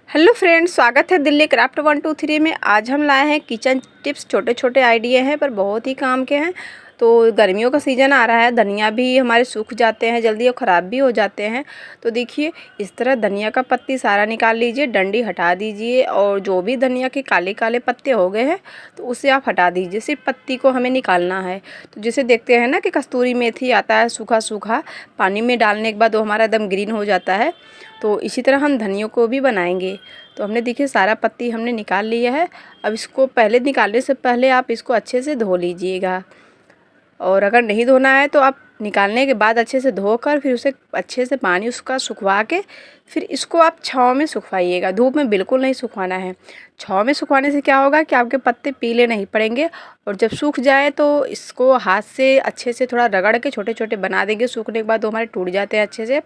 Hello friends, स्वागत है Delhi craft 123 में। आज हम लाए हैं किचन टिप्स। छोटे छोटे आइडिया हैं पर बहुत ही काम के हैं। तो गर्मियों का सीज़न आ रहा है, धनिया भी हमारे सूख जाते हैं जल्दी और ख़राब भी हो जाते हैं। तो देखिए, इस तरह धनिया का पत्ती सारा निकाल लीजिए, डंडी हटा दीजिए और जो भी धनिया के काले काले पत्ते हो गए हैं तो उसे आप हटा दीजिए। सिर्फ पत्ती को हमें निकालना है। तो जिसे देखते हैं ना कि कस्तूरी मेथी आता है सूखा सूखा, पानी में डालने के बाद वो हमारा एकदम ग्रीन हो जाता है। तो इसी तरह हम धनिया को भी बनाएंगे। तो हमने देखिए सारा पत्ती हमने निकाल लिया है। अब इसको पहले निकालने से पहले आप इसको अच्छे से धो लीजिएगा, और अगर नहीं धोना है तो आप निकालने के बाद अच्छे से धोकर फिर उसे अच्छे से पानी उसका सुखवा के फिर इसको आप छाँव में सुखवाइएगा। धूप में बिल्कुल नहीं सुखवाना है। छाँव में सुखवाने से क्या होगा कि आपके पत्ते पीले नहीं पड़ेंगे, और जब सूख जाए तो इसको हाथ से अच्छे से थोड़ा रगड़ के छोटे छोटे बना देंगे। सूखने के बाद वो हमारे टूट जाते हैं अच्छे से।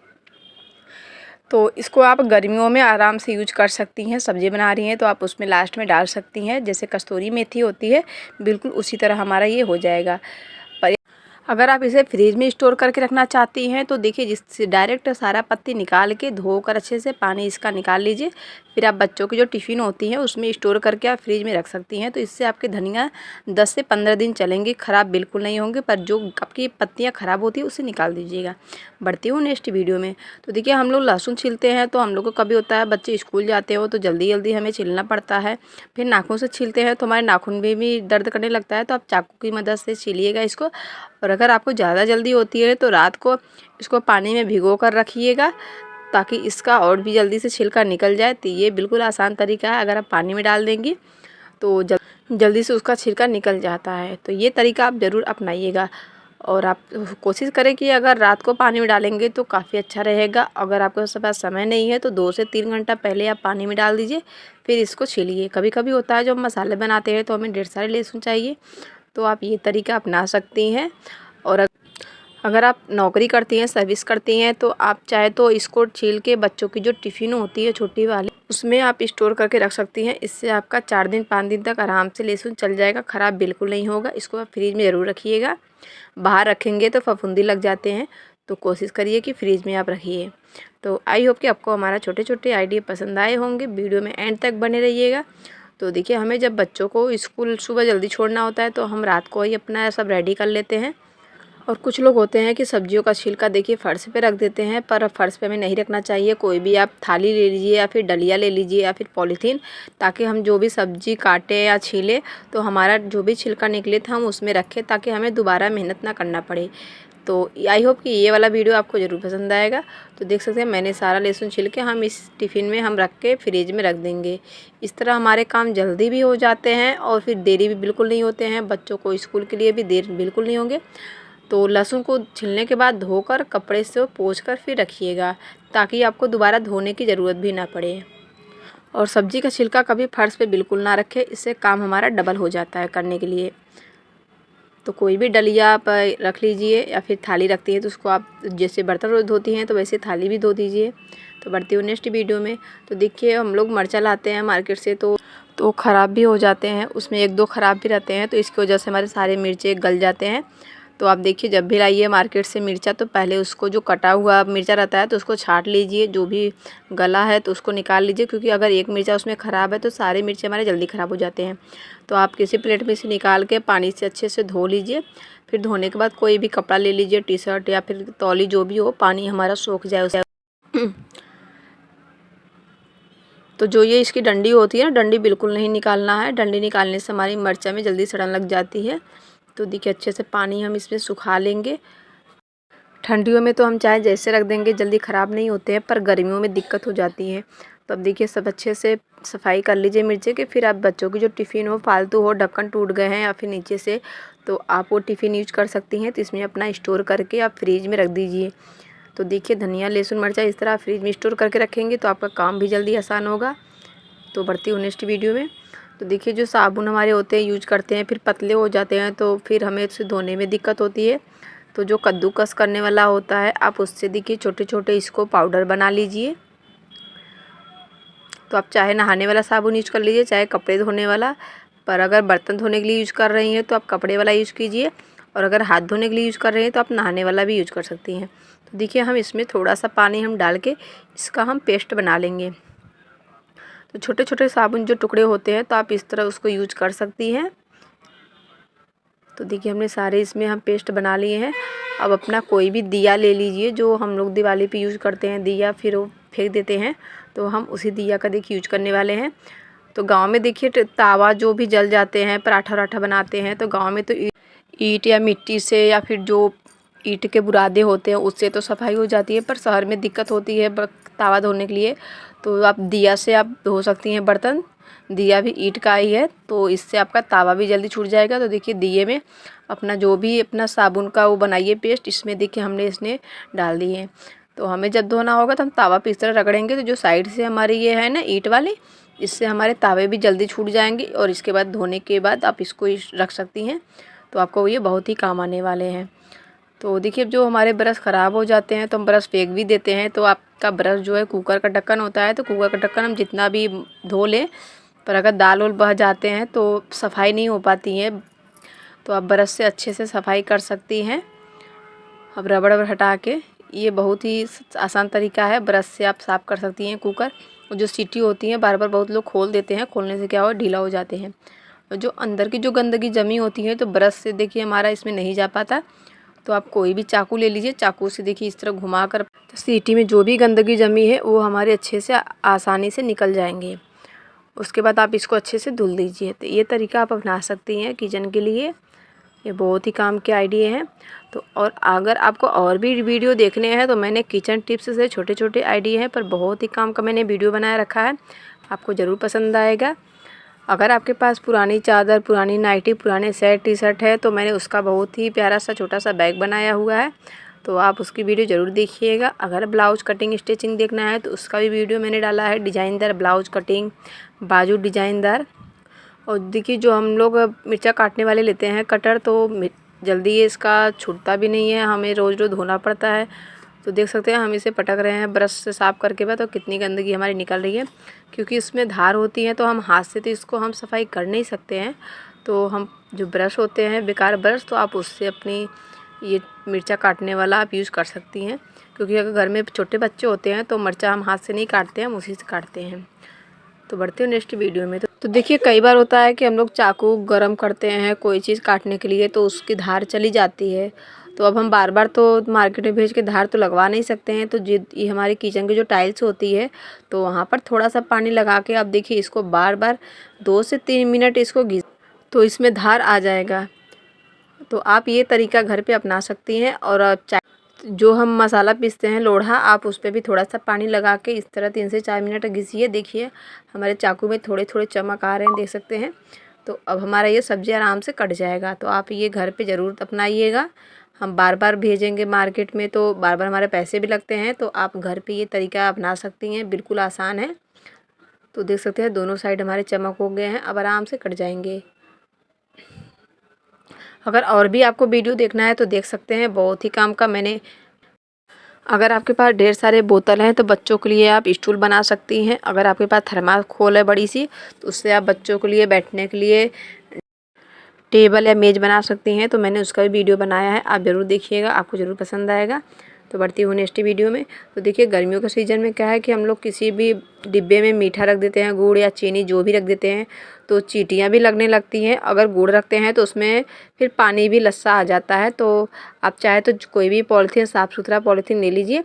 तो इसको आप गर्मियों में आराम से यूज कर सकती हैं। सब्ज़ी बना रही हैं तो आप उसमें लास्ट में डाल सकती हैं, जैसे कस्तूरी मेथी होती है बिल्कुल उसी तरह हमारा ये हो जाएगा। पर अगर आप इसे फ्रिज में स्टोर करके रखना चाहती हैं तो देखिए, जिससे डायरेक्ट सारा पत्ती निकाल के धोकर अच्छे से पानी इसका निकाल लीजिए। फिर आप बच्चों की जो टिफ़िन होती हैं उसमें स्टोर करके आप फ्रिज में रख सकती हैं। तो इससे आपके धनिया 10 से 15 दिन चलेंगे, ख़राब बिल्कुल नहीं होंगे। पर जो आपकी पत्तियाँ ख़राब होती है उसे निकाल दीजिएगा। बढ़ती हूँ नेक्स्ट वीडियो में। तो देखिए, हम लोग लहसुन छीलते हैं तो हम लोग को कभी होता है बच्चे स्कूल जाते हो तो जल्दी जल्दी हमें छीलना पड़ता है। फिर नाखून से छीलते हैं तो हमारे नाखून में भी दर्द करने लगता है। तो आप चाकू की मदद से छीलिएगा इसको। और अगर आपको ज़्यादा जल्दी होती है तो रात को इसको पानी में भिगो कर रखिएगा, ताकि इसका और भी जल्दी से छिलका निकल जाए। तो ये बिल्कुल आसान तरीका है। अगर आप पानी में डाल देंगी तो जल्दी से उसका छिलका निकल जाता है। तो ये तरीका आप ज़रूर अपनाइएगा, और आप कोशिश करें कि अगर रात को पानी में डालेंगे तो काफ़ी अच्छा रहेगा। अगर आपके पास समय नहीं है तो 2 से 3 घंटा पहले आप पानी में डाल दीजिए, फिर इसको छीलिए। कभी कभी होता है जब मसाले बनाते हैं तो हमें ढेर सारे लहसुन चाहिए, तो आप ये तरीका अपना सकती हैं। और अगर आप नौकरी करती हैं, सर्विस करती हैं, तो आप चाहे तो इसको छील के बच्चों की जो टिफ़िन होती है छोटी वाली, उसमें आप स्टोर करके रख सकती हैं। इससे आपका 4 दिन 5 दिन तक आराम से लहसुन चल जाएगा, ख़राब बिल्कुल नहीं होगा। इसको आप फ्रिज में ज़रूर रखिएगा। बाहर रखेंगे तो फफूंदी लग जाते हैं, तो कोशिश करिए कि फ्रिज में आप रखिए। तो आई होप कि आपको हमारा छोटे छोटे आइडिया पसंद आए होंगे। वीडियो में एंड तक बने रहिएगा। तो देखिए, हमें जब बच्चों को स्कूल सुबह जल्दी छोड़ना होता है तो हम रात को ही अपना सब रेडी कर लेते हैं। और कुछ लोग होते हैं कि सब्जियों का छिलका देखिए फर्श पे रख देते हैं, पर फर्श पे हमें नहीं रखना चाहिए। कोई भी आप थाली ले लीजिए या फिर डलिया ले लीजिए या फिर पॉलीथीन, ताकि हम जो भी सब्जी काटें या छीलें तो हमारा जो भी छिलका निकले था हम उसमें रखें, ताकि हमें दोबारा मेहनत ना करना पड़े। तो आई होप कि ये वाला वीडियो आपको ज़रूर पसंद आएगा। तो देख सकते हैं मैंने सारा लहसुन छिल के हम इस टिफ़िन में हम रख के फ्रिज में रख देंगे। इस तरह हमारे काम जल्दी भी हो जाते हैं और फिर देरी भी बिल्कुल नहीं होते हैं। बच्चों को स्कूल के लिए भी देर बिल्कुल नहीं होंगे। तो लहसुन को छिलने के बाद धोकर कपड़े से पोंछकर फिर रखिएगा, ताकि आपको दोबारा धोने की ज़रूरत भी ना पड़े। और सब्ज़ी का छिलका कभी फर्श पे बिल्कुल ना रखें, इससे काम हमारा डबल हो जाता है करने के लिए। तो कोई भी डलिया पर रख लीजिए या फिर थाली रखती है तो उसको आप जैसे बर्तन धोती हैं तो वैसे थाली भी धो दीजिए। तो बढ़ती हूँ नेक्स्ट वीडियो में। तो देखिए, हम लोग मिर्चा लाते हैं मार्केट से तो ख़राब भी हो जाते हैं, उसमें 1-2 ख़राब भी रहते हैं। तो इसकी वजह से हमारे सारे मिर्चे गल जाते हैं। तो आप देखिए, जब भी लाइए मार्केट से मिर्चा तो पहले उसको जो कटा हुआ मिर्चा रहता है तो उसको छाँट लीजिए। जो भी गला है तो उसको निकाल लीजिए, क्योंकि अगर एक मिर्चा उसमें ख़राब है तो सारे मिर्चे हमारे जल्दी ख़राब हो जाते हैं। तो आप किसी प्लेट में से निकाल के पानी से अच्छे से धो लीजिए। फिर धोने के बाद कोई भी कपड़ा ले लीजिए, टी शर्ट या फिर तौली जो भी हो, पानी हमारा सूख जाए उसे। तो जो ये इसकी डंडी होती है ना, डंडी बिल्कुल नहीं निकालना है। डंडी निकालने से हमारी मिर्चा में जल्दी सड़न लग जाती है। तो देखिए, अच्छे से पानी हम इसमें सुखा लेंगे। ठंडियों में तो हम चाहे जैसे रख देंगे जल्दी ख़राब नहीं होते हैं, पर गर्मियों में दिक्कत हो जाती है। तो अब देखिए, सब अच्छे से सफाई कर लीजिए मिर्चे के। फिर आप बच्चों की जो टिफ़िन हो, फालतू हो, ढक्कन टूट गए हैं या फिर नीचे से, तो आप वो टिफ़िन यूज कर सकती हैं। तो इसमें अपना स्टोर करके आप फ्रिज में रख दीजिए। तो देखिए, धनिया लहसुन मिर्चा इस तरह फ्रिज में स्टोर करके रखेंगे तो आपका काम भी जल्दी आसान होगा। तो बढ़ती हूँ नेक्स्ट वीडियो में। तो देखिए, जो साबुन हमारे होते हैं यूज करते हैं, फिर पतले हो जाते हैं तो फिर हमें उसे धोने में दिक्कत होती है। तो जो कद्दूकस करने वाला होता है, आप उससे देखिए छोटे छोटे इसको पाउडर बना लीजिए। तो आप चाहे नहाने वाला साबुन यूज कर लीजिए, चाहे कपड़े धोने वाला। पर अगर बर्तन धोने के लिए यूज कर रही हैं तो आप कपड़े वाला यूज कीजिए, और अगर हाथ धोने के लिए यूज कर रही हैं तो आप नहाने वाला भी यूज कर सकती हैं। तो देखिए, हम इसमें थोड़ा सा पानी हम डाल के इसका हम पेस्ट बना लेंगे। तो छोटे छोटे साबुन जो टुकड़े होते हैं तो आप इस तरह उसको यूज कर सकती हैं। तो देखिए हमने सारे इसमें हम पेस्ट बना लिए हैं। अब अपना कोई भी दिया ले लीजिए, जो हम लोग दिवाली पे यूज़ करते हैं दिया, फिर वो फेंक देते हैं, तो हम उसी दिया का देखिए यूज करने वाले हैं। तो गांव में देखिए तावा जो भी जल जाते हैं, पराठा वराठा बनाते हैं, तो गांव में तो ईंट या मिट्टी से या फिर जो ईंट के बुरादे होते हैं उससे तो सफाई हो जाती है, पर शहर में दिक्कत होती है तावा धोने के लिए। तो आप दिया से आप धो सकती हैं बर्तन। दिया भी ईंट का ही है, तो इससे आपका तावा भी जल्दी छूट जाएगा। तो देखिए दिए में अपना जो भी अपना साबुन का वो बनाइए पेस्ट, इसमें देखिए हमने इसने डाल दिए हैं। तो हमें जब धोना होगा तो हम तावा पे इस तरह रगड़ेंगे, तो जो साइड से हमारी ये है ना ईंट वाली, इससे हमारे तावे भी जल्दी छूट जाएंगे। और इसके बाद धोने के बाद आप इसको रख सकती हैं, तो आपको ये बहुत ही काम आने वाले हैं। तो देखिए जो हमारे ब्रश ख़राब हो जाते हैं तो हम ब्रश फेंक भी देते हैं। तो आपका ब्रश जो है कुकर का ढक्कन होता है, तो कुकर का ढक्कन हम जितना भी धो लें, पर अगर दाल वाल बह जाते हैं तो सफाई नहीं हो पाती है। तो आप ब्रश से अच्छे से सफाई कर सकती हैं। अब रबड़ हटा के, ये बहुत ही आसान तरीका है, ब्रश से आप साफ़ कर सकती हैं कुकर। और जो सीटी होती हैं बार बार बहुत लोग खोल देते हैं, खोलने से क्या हो ढीला हो जाते हैं। और जो अंदर की जो गंदगी जमी होती है तो ब्रश से देखिए हमारा इसमें नहीं जा पाता। तो आप कोई भी चाकू ले लीजिए, चाकू से देखिए इस तरह घुमा कर, तो सीटी में जो भी गंदगी जमी है वो हमारे अच्छे से आसानी से निकल जाएंगे। उसके बाद आप इसको अच्छे से धुल दीजिए। तो ये तरीका आप अपना सकती हैं किचन के लिए, ये बहुत ही काम के आइडिया हैं। तो और अगर आपको और भी वीडियो देखने हैं तो मैंने किचन टिप्स से छोटे छोटे आइडिया हैं पर बहुत ही काम का मैंने वीडियो बनाया रखा है, आपको ज़रूर पसंद आएगा। अगर आपके पास पुरानी चादर, पुरानी नाइटी, पुराने सेट टी शर्ट है तो मैंने उसका बहुत ही प्यारा सा छोटा सा बैग बनाया हुआ है, तो आप उसकी वीडियो ज़रूर देखिएगा। अगर ब्लाउज कटिंग स्टिचिंग देखना है तो उसका भी वीडियो मैंने डाला है, डिज़ाइनदार ब्लाउज कटिंग, बाजू डिज़ाइनदार। और देखिए जो हम लोग मिर्चा काटने वाले लेते हैं कटर, तो जल्दी ये इसका छूटता भी नहीं है, हमें रोज़ रोज़ धोना पड़ता है। तो देख सकते हैं हम इसे पटक रहे हैं ब्रश से साफ़ करके बाद, तो कितनी गंदगी हमारी निकल रही है। क्योंकि इसमें धार होती है तो हम हाथ से तो इसको हम सफाई कर नहीं सकते हैं, तो हम जो ब्रश होते हैं बेकार ब्रश, तो आप उससे अपनी ये मिर्चा काटने वाला आप यूज़ कर सकती हैं। क्योंकि अगर घर में छोटे बच्चे होते हैं तो मिर्चा हम हाथ से नहीं काटते हैं, हम उसी से काटते हैं। तो बढ़ते हैं नेक्स्ट वीडियो में। तो देखिए कई बार होता है कि हम लोग चाकू गरम करते हैं कोई चीज़ काटने के लिए, तो उसकी धार चली जाती है। तो अब हम बार बार तो मार्केट में भेज के धार तो लगवा नहीं सकते हैं। तो ये हमारी किचन की जो टाइल्स होती है तो वहाँ पर थोड़ा सा पानी लगा के आप देखिए इसको बार बार 2 से 3 मिनट इसको घिस, तो इसमें धार आ जाएगा। तो आप ये तरीका घर पे अपना सकती हैं। और जो हम मसाला पीसते हैं लोढ़ा, आप उस पर भी थोड़ा सा पानी लगा के इस तरह 3 से 4 मिनट घिसिए। देखिए हमारे चाकू में थोड़े थोड़े चमक आ रहे हैं, देख सकते हैं। तो अब हमारा ये सब्ज़ी आराम से कट जाएगा। तो आप ये घर पे ज़रूर अपनाइएगा। हम बार बार भेजेंगे मार्केट में तो बार बार हमारे पैसे भी लगते हैं, तो आप घर पे ये तरीका अपना सकती हैं, बिल्कुल आसान है। तो देख सकते हैं दोनों साइड हमारे चमक हो गए हैं, अब आराम से कट जाएंगे। अगर और भी आपको वीडियो देखना है तो देख सकते हैं, बहुत ही काम का मैंने। अगर आपके पास ढेर सारे बोतल हैं तो बच्चों के लिए आप स्टूल बना सकती हैं। अगर आपके पास थर्माकोल है बड़ी सी, तो उससे आप बच्चों के लिए बैठने के लिए टेबल या मेज़ बना सकती हैं। तो मैंने उसका भी वीडियो बनाया है, आप ज़रूर देखिएगा, आपको ज़रूर पसंद आएगा। तो बढ़ती हूँ नेक्स्ट वीडियो में। तो देखिए गर्मियों के सीज़न में क्या है कि हम लोग किसी भी डिब्बे में मीठा रख देते हैं, गुड़ या चीनी जो भी रख देते हैं, तो चींटियाँ भी लगने लगती हैं। अगर गुड़ रखते हैं तो उसमें फिर पानी भी लस्सा आ जाता है। तो आप चाहे तो कोई भी पॉलीथीन, साफ़ सुथरा पॉलीथीन ले लीजिए,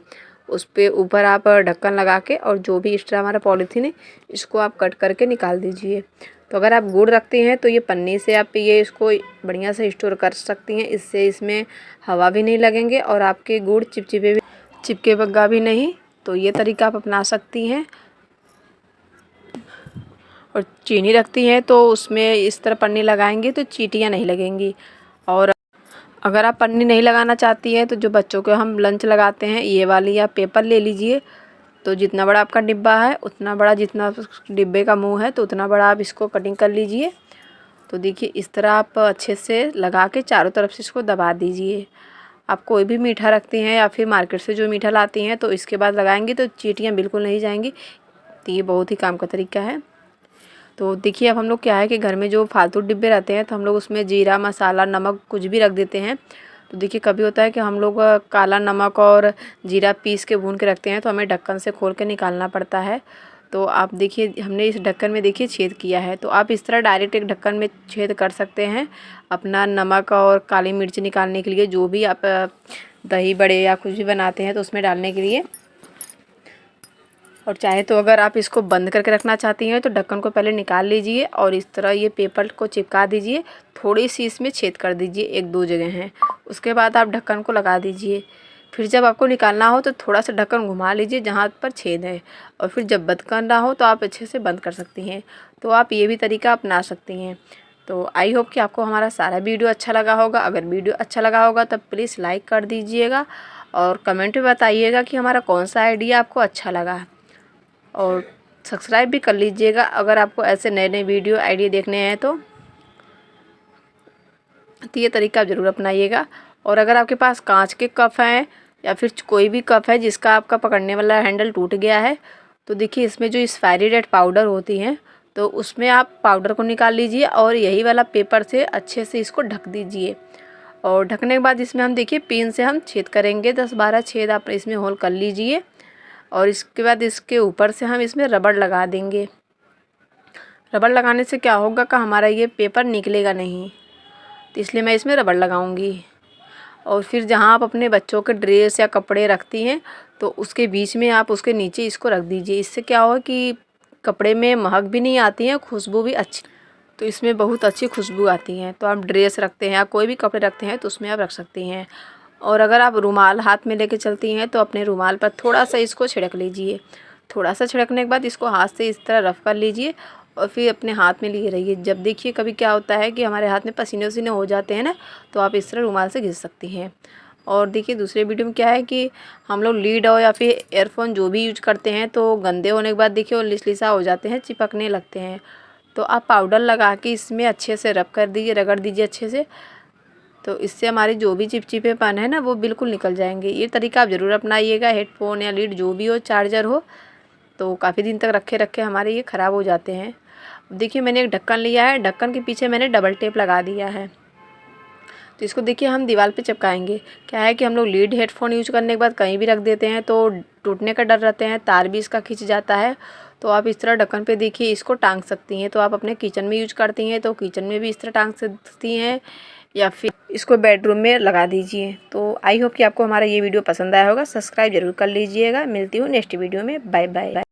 उस पर ऊपर आप ढक्कन लगा के, और जो भी एक्स्ट्रा हमारा पॉलीथीन है इसको आप कट करके निकाल दीजिए। तो अगर आप गुड़ रखते हैं तो ये पन्नी से आप ये इसको बढ़िया से स्टोर कर सकती हैं, इससे इसमें हवा भी नहीं लगेंगे और आपके गुड़ चिपकेगा भी नहीं। तो ये तरीका आप अपना सकती हैं। और चीनी रखती हैं तो उसमें इस तरह पन्नी लगाएंगे तो चींटियाँ नहीं लगेंगी। और अगर आप पन्नी नहीं लगाना चाहती हैं तो जो बच्चों को हम लंच लगाते हैं ये वाली आप पेपर ले लीजिए। तो जितना बड़ा आपका डिब्बा है उतना बड़ा, जितना डिब्बे का मुंह है तो उतना बड़ा आप इसको कटिंग कर लीजिए। तो देखिए इस तरह आप अच्छे से लगा के चारों तरफ से इसको दबा दीजिए। आप कोई भी मीठा रखती हैं या फिर मार्केट से जो मीठा लाती हैं तो इसके बाद लगाएंगे तो चींटियाँ बिल्कुल नहीं जाएंगी। तो ये बहुत ही काम का तरीका है। तो देखिए अब हम लोग क्या है कि घर में जो फालतू डिब्बे रहते हैं तो हम लोग उसमें जीरा, मसाला, नमक कुछ भी रख देते हैं। तो देखिए कभी होता है कि हम लोग काला नमक और जीरा पीस के भून के रखते हैं तो हमें ढक्कन से खोल के निकालना पड़ता है। तो आप देखिए हमने इस ढक्कन में देखिए छेद किया है। तो आप इस तरह डायरेक्ट एक ढक्कन में छेद कर सकते हैं अपना नमक और काली मिर्च निकालने के लिए, जो भी आप दही बड़े या कुछ भी बनाते हैं तो उसमें डालने के लिए। और चाहे तो अगर आप इसको बंद करके रखना चाहती हैं तो ढक्कन को पहले निकाल लीजिए और इस तरह ये पेपर को चिपका दीजिए। थोड़ी सी इसमें छेद कर दीजिए, 1-2 जगह हैं। उसके बाद आप ढक्कन को लगा दीजिए। फिर जब आपको निकालना हो तो थोड़ा सा ढक्कन घुमा लीजिए जहाँ पर छेद है, और फिर जब बंद करना हो तो आप अच्छे से बंद कर सकती हैं। तो आप ये भी तरीका अपना सकती हैं। तो आई होप कि आपको हमारा सारा वीडियो अच्छा लगा होगा। अगर वीडियो अच्छा लगा होगा तो प्लीज़ लाइक कर दीजिएगा और कमेंट में बताइएगा कि हमारा कौन सा आइडिया आपको अच्छा लगा, और सब्सक्राइब भी कर लीजिएगा अगर आपको ऐसे नए नए वीडियो आइडिया देखने हैं तो ये तरीका आप ज़रूर अपनाइएगा। और अगर आपके पास कांच के कप हैं या फिर कोई भी कप है जिसका आपका पकड़ने वाला हैंडल टूट गया है, तो देखिए इसमें जो एक्सपायरी डेट पाउडर होती हैं तो उसमें आप पाउडर को निकाल लीजिए और यही वाला पेपर से अच्छे से इसको ढक दीजिए। और ढकने के बाद इसमें हम देखिए पिन से हम छेद करेंगे, 10-12 छेद आप इसमें होल कर लीजिए। और इसके बाद इसके ऊपर से हम इसमें रबड़ लगा देंगे। रबड़ लगाने से क्या होगा कि हमारा ये पेपर निकलेगा नहीं, तो इसलिए मैं इसमें रबड़ लगाऊंगी। और फिर जहाँ आप अपने बच्चों के ड्रेस या कपड़े रखती हैं तो उसके बीच में आप उसके नीचे इसको रख दीजिए। इससे क्या होगा कि कपड़े में महक भी नहीं आती है, खुशबू भी अच्छी, तो इसमें बहुत अच्छी खुशबू आती है। तो आप ड्रेस रखते हैं या कोई भी कपड़े रखते हैं तो उसमें आप रख सकती हैं। और अगर आप रुमाल हाथ में लेके चलती हैं तो अपने रुमाल पर थोड़ा सा इसको छिड़क लीजिए। थोड़ा सा छिड़कने के बाद इसको हाथ से इस तरह रफ कर लीजिए और फिर अपने हाथ में लिए रहिए। जब देखिए कभी क्या होता है कि हमारे हाथ में पसीने वसीने हो जाते हैं ना, तो आप इस तरह रुमाल से घिस सकती हैं। और देखिए दूसरे वीडियो में क्या है कि हम लोग लीड और या फिर एयरफोन जो भी यूज करते हैं तो गंदे होने के बाद देखिए वो लिसलिसा हो जाते हैं, चिपकने लगते हैं। तो आप पाउडर लगा के इसमें अच्छे से रब कर दीजिए, रगड़ दीजिए अच्छे से। तो इससे हमारे जो भी चिपचिपेपन है ना वो बिल्कुल निकल जाएंगे। ये तरीका आप ज़रूर अपनाइएगा। हेडफोन या लीड जो भी हो, चार्जर हो, तो काफ़ी दिन तक रखे रखे हमारे ये ख़राब हो जाते हैं। देखिए मैंने एक ढक्कन लिया है, ढक्कन के पीछे मैंने डबल टेप लगा दिया है। तो इसको देखिए हम दीवार पे चिपकाएंगे। क्या है कि हम लोग लीड हेडफोन यूज करने के बाद कहीं भी रख देते हैं तो टूटने का डर रहते हैं, तार भी इसका खिंच जाता है। तो आप इस तरह ढक्कन पे देखिए इसको टांग सकती हैं। तो आप अपने किचन में यूज करती हैं तो किचन में भी इस तरह टांग सकती हैं, या फिर इसको बेडरूम में लगा दीजिए। तो आई होप कि आपको हमारा ये वीडियो पसंद आया होगा। सब्सक्राइब जरूर कर लीजिएगा। मिलती हूँ नेक्स्ट वीडियो में। Bye bye.